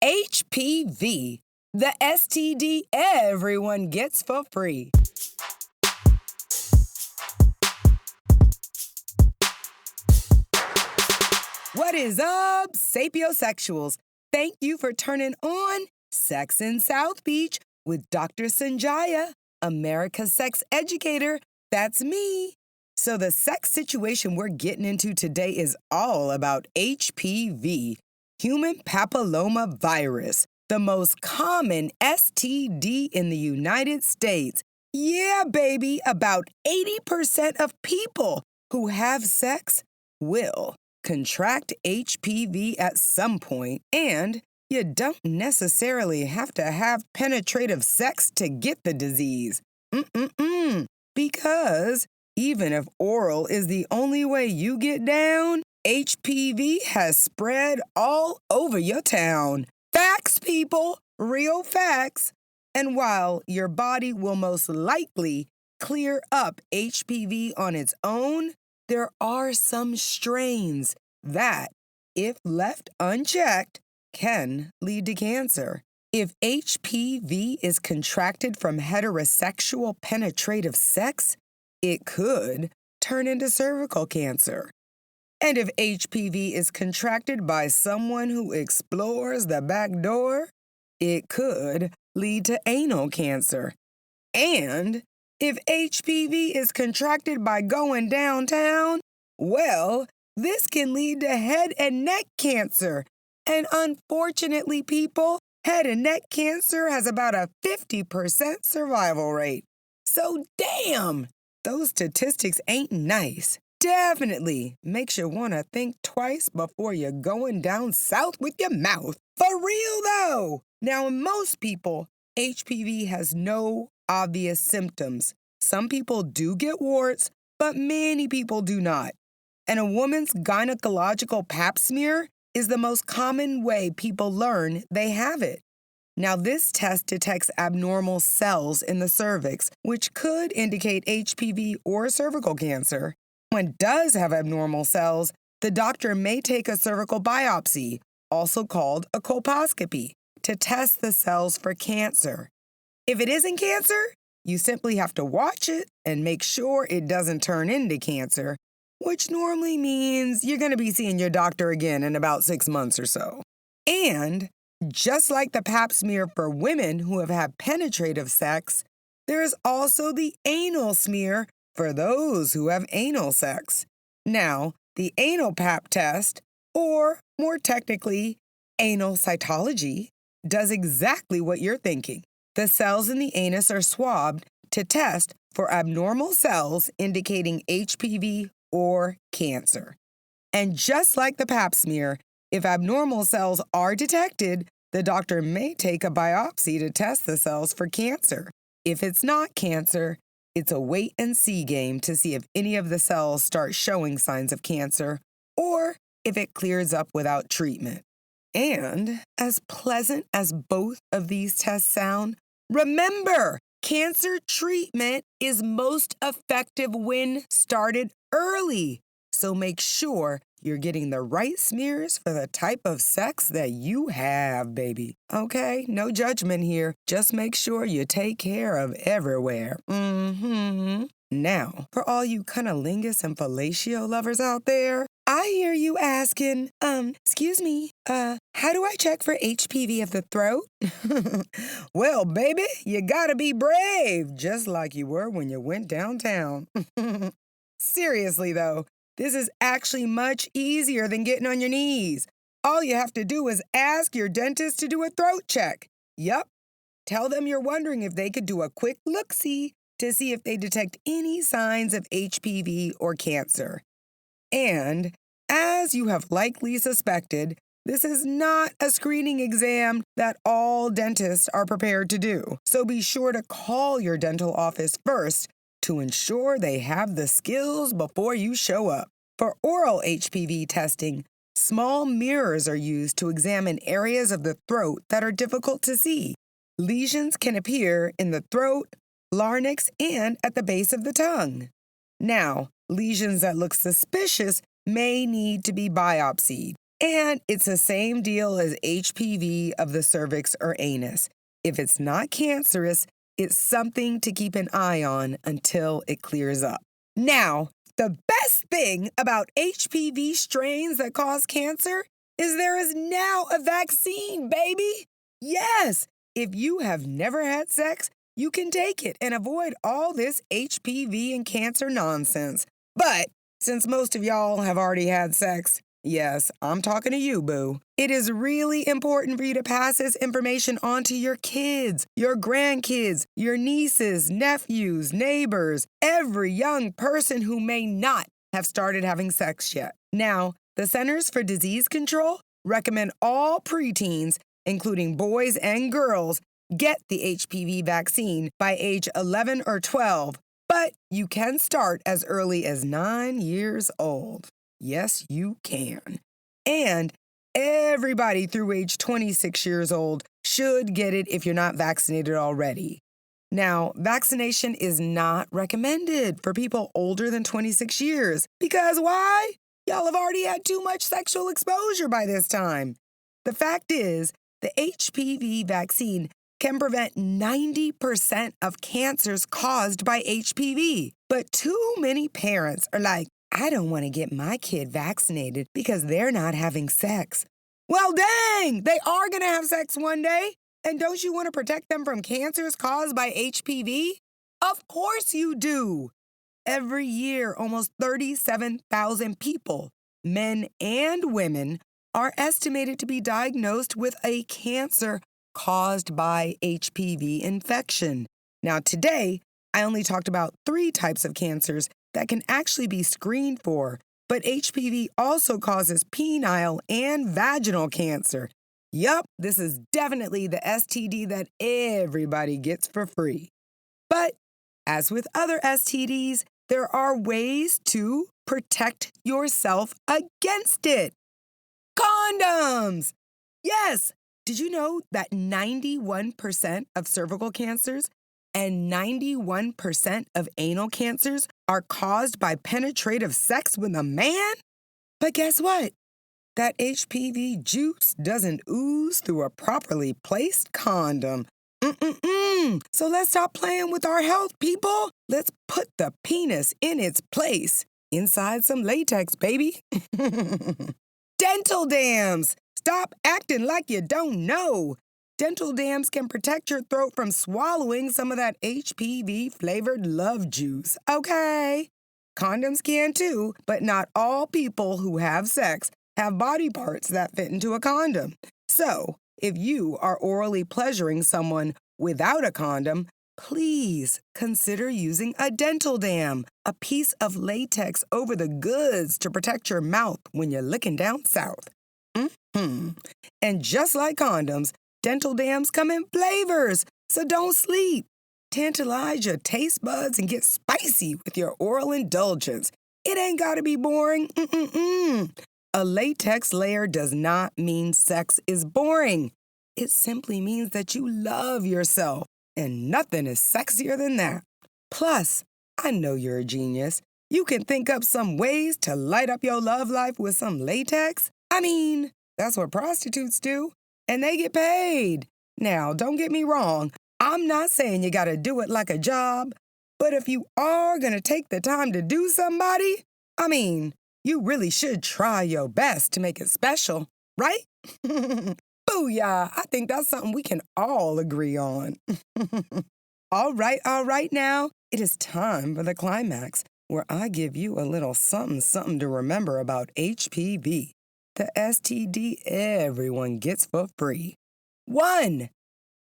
HPV, the STD everyone gets for free. What is up, sapiosexuals? Thank you for turning on Sex in South Beach with Dr. Sanjaya, America's sex educator. That's me. So the sex situation we're getting into today is all about HPV, human papilloma virus, the most common STD in the United States. Yeah, baby, about 80% of people who have sex will contract HPV at some point, and you don't necessarily have to have penetrative sex to get the disease. Because even if oral is the only way you get down, HPV has spread all over your town. Facts, people, real facts. And while your body will most likely clear up HPV on its own, there are some strains that, if left unchecked, can lead to cancer. If HPV is contracted from heterosexual penetrative sex, it could turn into cervical cancer. And if HPV is contracted by someone who explores the back door, it could lead to anal cancer. And if HPV is contracted by going downtown, well, this can lead to head and neck cancer. And unfortunately, people, head and neck cancer has about a 50% survival rate. So damn, those statistics ain't nice. Definitely makes you want to think twice before you're going down south with your mouth. For real, though. Now, in most people, HPV has no obvious symptoms. Some people do get warts, but many people do not. And a woman's gynecological pap smear is the most common way people learn they have it. Now, this test detects abnormal cells in the cervix, which could indicate HPV or cervical cancer. When it does have abnormal cells, the doctor may take a cervical biopsy, also called a colposcopy, to test the cells for cancer. If it isn't cancer, you simply have to watch it and make sure it doesn't turn into cancer, which normally means you're going to be seeing your doctor again in about 6 months or so. And just like the pap smear for women who have had penetrative sex, there is also the anal smear for those who have anal sex. Now, the anal pap test, or more technically, anal cytology, does exactly what you're thinking. The cells in the anus are swabbed to test for abnormal cells indicating HPV or cancer. And just like the pap smear, if abnormal cells are detected, the doctor may take a biopsy to test the cells for cancer. If it's not cancer, it's a wait-and-see game to see if any of the cells start showing signs of cancer or if it clears up without treatment. And as pleasant as both of these tests sound, remember, cancer treatment is most effective when started early. So make sure you're getting the right smears for the type of sex that you have, baby. Okay? No judgment here. Just make sure you take care of everywhere. Now, for all you cunnilingus and fellatio lovers out there, I hear you asking, excuse me, how do I check for HPV of the throat? Well, baby, you gotta be brave, just like you were when you went downtown. Seriously, though, this is actually much easier than getting on your knees. All you have to do is ask your dentist to do a throat check. Yup. Tell them you're wondering if they could do a quick look-see to see if they detect any signs of HPV or cancer. And, as you have likely suspected, this is not a screening exam that all dentists are prepared to do. So be sure to call your dental office first to ensure they have the skills before you show up. For oral HPV testing, small mirrors are used to examine areas of the throat that are difficult to see. Lesions can appear in the throat, larynx, and at the base of the tongue. Now, lesions that look suspicious may need to be biopsied. And it's the same deal as HPV of the cervix or anus. If it's not cancerous, it's something to keep an eye on until it clears up. Now, the best thing about HPV strains that cause cancer is there is now a vaccine, baby. Yes, if you have never had sex, you can take it and avoid all this HPV and cancer nonsense. But since most of y'all have already had sex, yes, I'm talking to you, boo. It is really important for you to pass this information on to your kids, your grandkids, your nieces, nephews, neighbors, every young person who may not have started having sex yet. Now, the Centers for Disease Control recommend all preteens, including boys and girls, get the HPV vaccine by age 11 or 12, but you can start as early as 9 years old. Yes, you can. And everybody through age 26 years old should get it if you're not vaccinated already. Now, vaccination is not recommended for people older than 26 years. Because why? Y'all have already had too much sexual exposure by this time. The fact is, the HPV vaccine can prevent 90% of cancers caused by HPV. But too many parents are like, I don't want to get my kid vaccinated because they're not having sex. Well, dang, they are going to have sex one day. And don't you want to protect them from cancers caused by HPV? Of course you do. Every year, almost 37,000 people, men and women, are estimated to be diagnosed with a cancer caused by HPV infection. Now, today, I only talked about 3 types of cancers that can actually be screened for, but HPV also causes penile and vaginal cancer. Yup, this is definitely the STD that everybody gets for free. But as with other STDs, there are ways to protect yourself against it. Condoms! Yes! Did you know that 91% of cervical cancers and 91% of anal cancers are caused by penetrative sex with a man? But guess what? That HPV juice doesn't ooze through a properly placed condom. So let's stop playing with our health, people. Let's put the penis in its place. Inside some latex, baby. Dental dams. Stop acting like you don't know. Dental dams can protect your throat from swallowing some of that HPV-flavored love juice, okay? Condoms can too, but not all people who have sex have body parts that fit into a condom. So, if you are orally pleasuring someone without a condom, please consider using a dental dam, a piece of latex over the goods to protect your mouth when you're licking down south. And just like condoms, dental dams come in flavors, so don't sleep. Tantalize your taste buds and get spicy with your oral indulgence. It ain't gotta be boring. A latex layer does not mean sex is boring. It simply means that you love yourself, and nothing is sexier than that. Plus, I know you're a genius. You can think up some ways to light up your love life with some latex. I mean, that's what prostitutes do, and they get paid. Now, don't get me wrong. I'm not saying you gotta do it like a job, but if you are gonna take the time to do somebody, you really should try your best to make it special, right? Booyah! I think that's something we can all agree on. All right now, it is time for the climax, where I give you a little something to remember about HPV, the STD everyone gets for free. 1.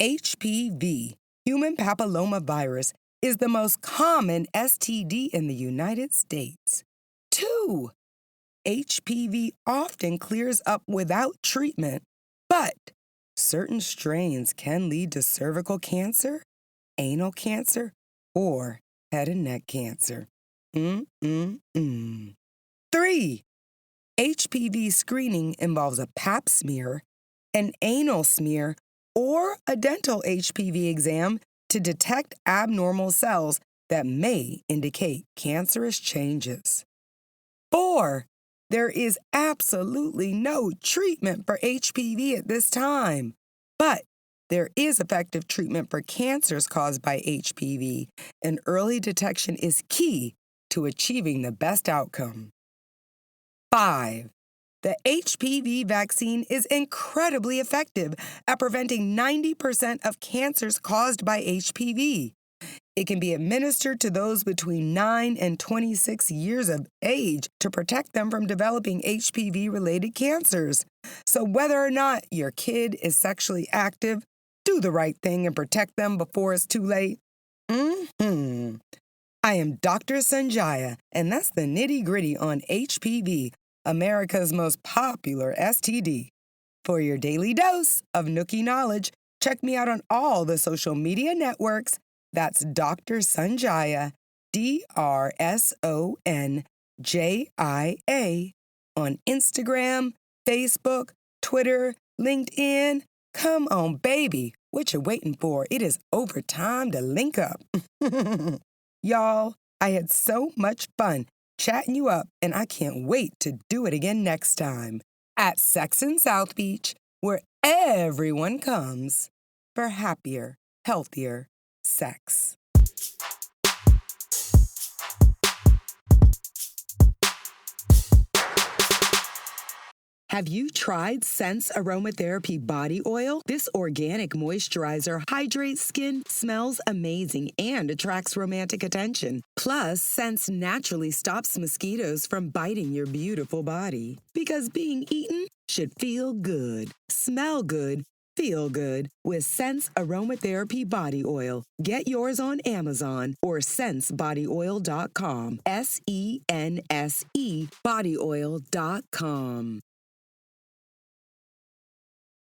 HPV, human papillomavirus, is the most common STD in the United States. 2. HPV often clears up without treatment, but certain strains can lead to cervical cancer, anal cancer, or head and neck cancer. 3. HPV screening involves a pap smear, an anal smear, or a dental HPV exam to detect abnormal cells that may indicate cancerous changes. 4. There is absolutely no treatment for HPV at this time, but there is effective treatment for cancers caused by HPV, and early detection is key to achieving the best outcome. 5. The HPV vaccine is incredibly effective at preventing 90% of cancers caused by HPV. It can be administered to those between 9 and 26 years of age to protect them from developing HPV-related cancers. So whether or not your kid is sexually active, do the right thing and protect them before it's too late. I am Dr. Sanjaya, and that's the nitty-gritty on HPV, America's most popular STD. For your daily dose of Nookie knowledge, check me out on all the social media networks. That's Dr. Sanjaya, DRSONJIA, on Instagram, Facebook, Twitter, LinkedIn. Come on, baby. What you waiting for? It is over time to link up. Y'all, I had so much fun chatting you up, and I can't wait to do it again next time at Sex in South Beach, where everyone comes for happier, healthier sex. Have you tried Sense Aromatherapy Body Oil? This organic moisturizer hydrates skin, smells amazing, and attracts romantic attention. Plus, Sense naturally stops mosquitoes from biting your beautiful body. Because being eaten should feel good, smell good, feel good with Sense Aromatherapy Body Oil. Get yours on Amazon or sensebodyoil.com. SENSE bodyoil.com.